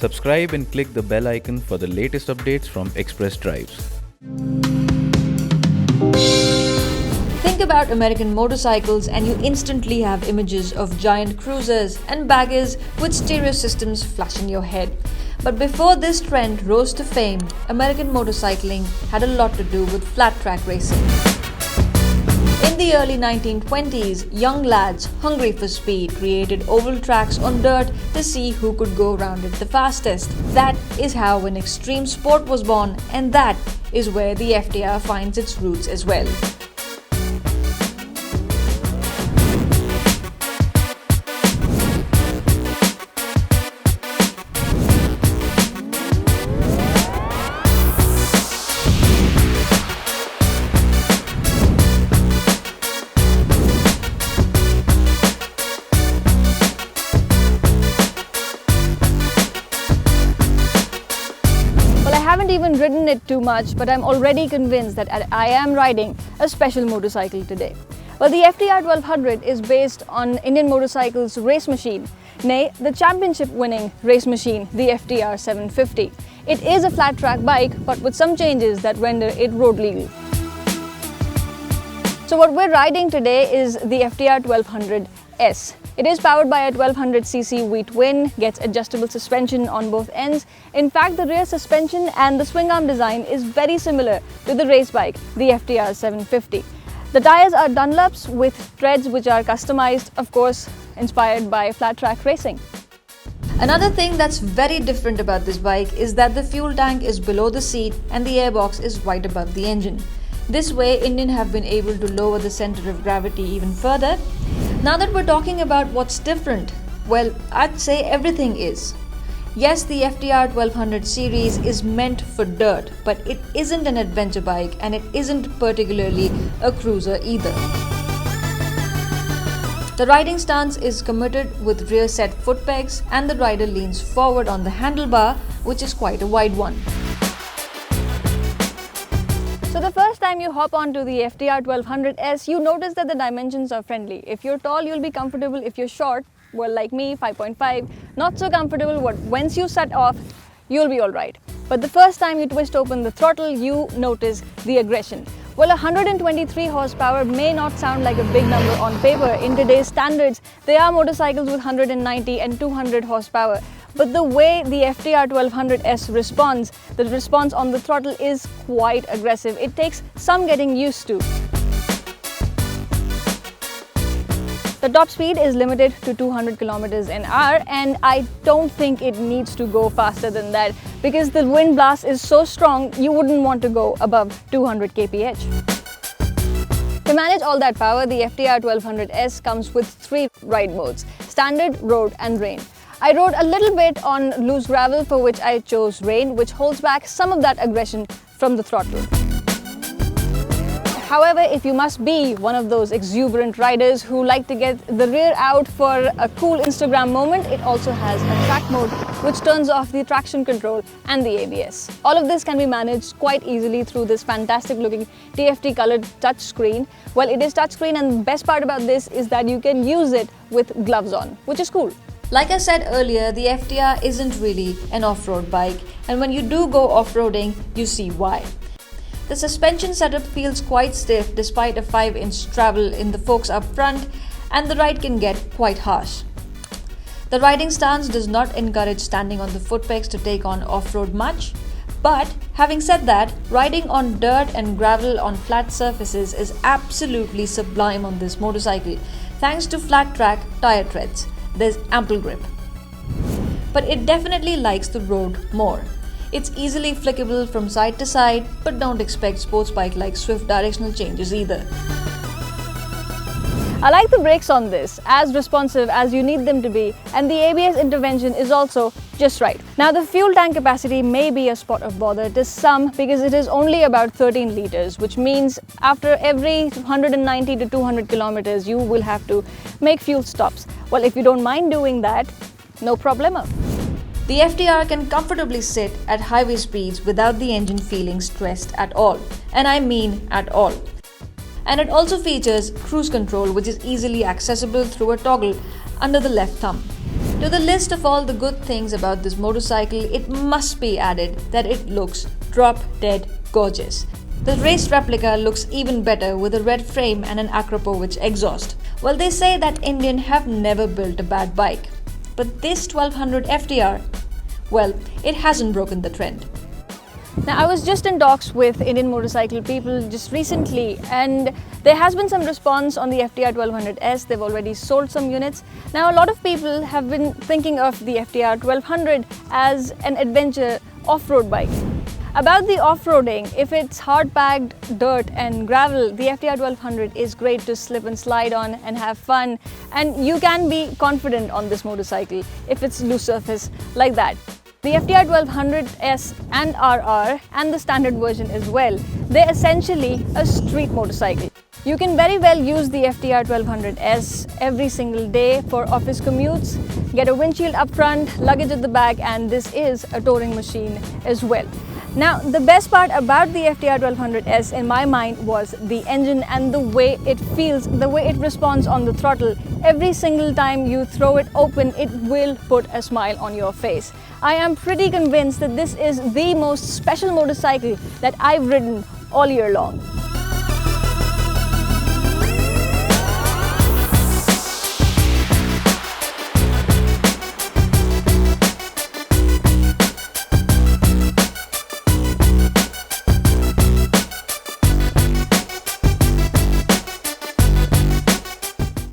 Subscribe and click the bell icon for the latest updates from Express Drives. Think about American motorcycles and you instantly have images of giant cruisers and baggers with stereo systems flash in your head. But before this trend rose to fame, American motorcycling had a lot to do with flat track racing. In the early 1920s, young lads hungry for speed created oval tracks on dirt to see who could go around it the fastest. That is how an extreme sport was born, and that is where the FTR finds its roots as well. I haven't even ridden it too much, but I'm already convinced that I am riding a special motorcycle today. Well, the FTR 1200 is based on Indian Motorcycle's race machine, nay, the championship-winning race machine, the FTR 750. It is a flat track bike, but with some changes that render it road legal. So what we're riding today is the FTR 1200S. It is powered by a 1200cc V-twin, gets adjustable suspension on both ends. In fact, the rear suspension and the swing arm design is very similar to the race bike, the FTR 750. The tires are Dunlops with treads which are customized, of course, inspired by flat track racing. Another thing that's very different about this bike is that the fuel tank is below the seat and the airbox is right above the engine. This way, Indian have been able to lower the center of gravity even further. Now that we're talking about what's different, well, I'd say everything is. Yes, the FTR 1200 series is meant for dirt, but it isn't an adventure bike and it isn't particularly a cruiser either. The riding stance is committed with rear set foot pegs and the rider leans forward on the handlebar, which is quite a wide one. So the first time you hop onto the FTR 1200S, you notice that the dimensions are friendly. If you're tall, you'll be comfortable. If you're short, well, like me, 5.5, not so comfortable, but once you set off, you'll be alright. But the first time you twist open the throttle, you notice the aggression. Well, 123 horsepower may not sound like a big number on paper. In today's standards, there are motorcycles with 190 and 200 horsepower. But the way the FTR 1200S responds, the response on the throttle is quite aggressive. It takes some getting used to. The top speed is limited to 200 kilometers an hour, and I don't think it needs to go faster than that because the wind blast is so strong you wouldn't want to go above 200 kph. To manage all that power, the FTR 1200S comes with 3 ride modes: standard, road and rain. I rode a little bit on loose gravel, for which I chose rain, which holds back some of that aggression from the throttle. However, if you must be one of those exuberant riders who like to get the rear out for a cool Instagram moment, it also has a track mode which turns off the traction control and the ABS. All of this can be managed quite easily through this fantastic looking TFT colored touchscreen. Well, it is touchscreen, and the best part about this is that you can use it with gloves on, which is cool. Like I said earlier, the FTR isn't really an off-road bike, and when you do go off-roading, you see why. The suspension setup feels quite stiff despite a 5-inch travel in the forks up front, and the ride can get quite harsh. The riding stance does not encourage standing on the foot pegs to take on off-road much, but having said that, riding on dirt and gravel on flat surfaces is absolutely sublime on this motorcycle, thanks to flat track tire treads. There's ample grip. But it definitely likes the road more. It's easily flickable from side to side, but don't expect sports bike like swift directional changes either. I like the brakes on this, as responsive as you need them to be, and the ABS intervention is also just right. Now, the fuel tank capacity may be a spot of bother to some because it is only about 13 liters, which means after every 190 to 200 kilometers, you will have to make fuel stops. Well, if you don't mind doing that, no problemo. The FTR can comfortably sit at highway speeds without the engine feeling stressed at all, and I mean at all. And it also features cruise control, which is easily accessible through a toggle under the left thumb. To the list of all the good things about this motorcycle, it must be added that it looks drop-dead gorgeous. The race replica looks even better with a red frame and an Acropovich exhaust. Well, they say that Indian have never built a bad bike. But this 1200 FTR, well, it hasn't broken the trend. Now, I was just in talks with Indian motorcycle people just recently, and there has been some response on the FTR 1200S. They've already sold some units. Now, a lot of people have been thinking of the FTR 1200 as an adventure off-road bike. About the off-roading, if it's hard-packed dirt and gravel, the FTR 1200 is great to slip and slide on and have fun, and you can be confident on this motorcycle if it's loose surface like that. The FTR 1200S and RR and the standard version as well, they're essentially a street motorcycle. You can very well use the FTR 1200S every single day for office commutes, get a windshield up front, luggage at the back, and this is a touring machine as well. Now, the best part about the FTR 1200S in my mind was the engine and the way it feels, the way it responds on the throttle. Every single time you throw it open, it will put a smile on your face. I am pretty convinced that this is the most special motorcycle that I've ridden all year long.